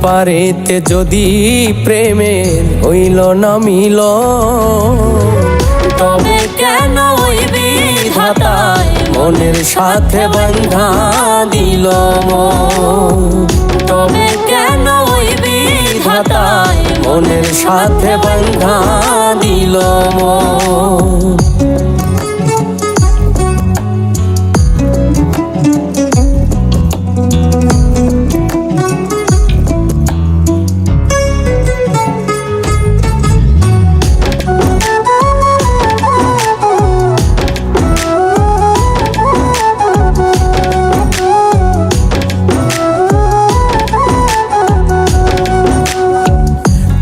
পারেতে যদি প্রেমের হইল না মিল, তবে কেন ওই বিধাতায় মনের সাথে বাঁধা দিল মন। তবে কেন ওই বিধাতায় মনের সাথে বাঁধা দিল মন।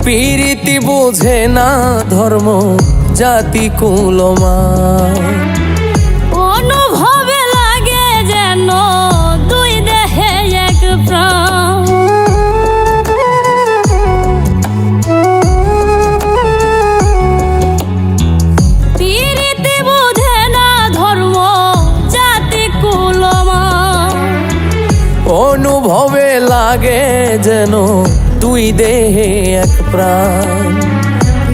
প্রীতি বোঝে না ধর্ম জাতি কুলমান, অনুভবে লাগে যেন দুই দেহে এক প্রাণ। প্রীতি বোঝে না ধর্ম জাতি কুলমান, অনুভবে লাগে যেন দুই দেহে এক প্রাণ।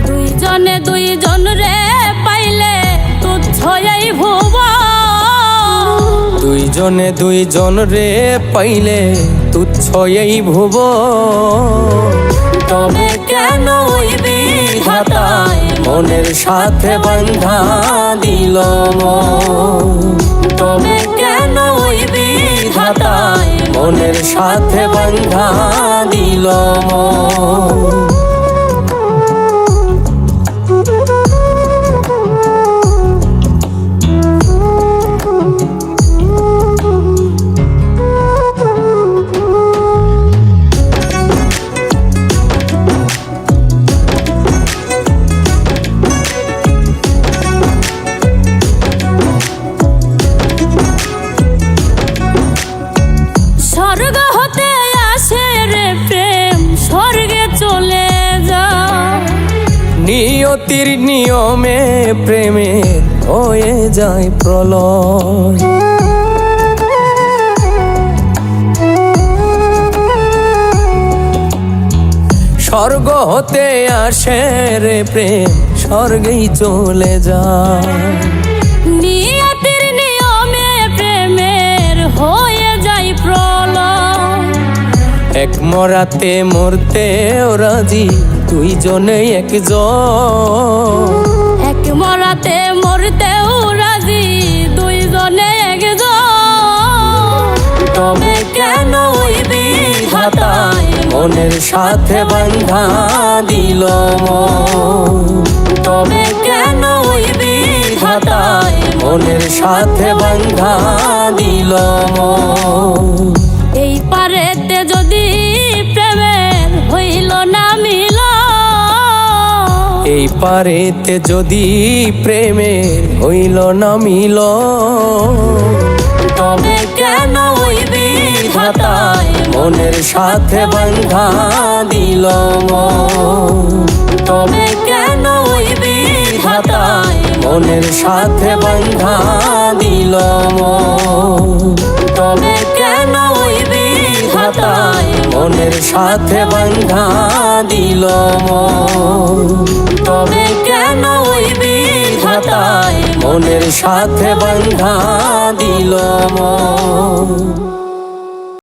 দুইজনে দুইজন রে পাইলে তুচ্ছ এই ভুবন। দুইজনে দুইজন রে পাইলে তুচ্ছ এই ভুবন। তবে কেন ওই বিধাতায় মনের সাথে বাঁধা দিল মন। তবে কেন ওই বিধাতায় মনের সাথে বাঁধা দিল মন। স্বর্গ হতে আসে রে প্রেম, স্বর্গে চলে যায়। নিয়তির নিয়মে প্রেমে হয়ে যায় প্রলয়। স্বর্গ হতে আসে রে প্রেম, স্বর্গেই চলে যায়। নিয়তির নিয়মে প্রেমের হয়ে যায় প্রলয়। এক মরাতে মরতেও রাজি দুইজনে একজন। এক মরাতে মরতেও রাজি দুইজনে একজন। তবে কেন ওই বিধাতায় মনের সাথে বাঁধা দিল মন। তবে কেন ওই বিধাতায় মনের সাথে বাঁধা দিল মন। এই পারেতে যদি প্রেমের হইল না মিল, এই পারেতে যদি প্রেমের হইল না মিল, তবে কেন ওই বিধাতায় মনের সাথে বাঁধা দিল মন। তবে কেন ওই বিধাতায় মনের সাথে বাঁধা দিল মন। তবে কেন ওই বিধাতায় মনের সাথে বাঁধা দিল মন। তবে কেন ওই বিধাতায় মনের সাথে বাঁধা দিল মন।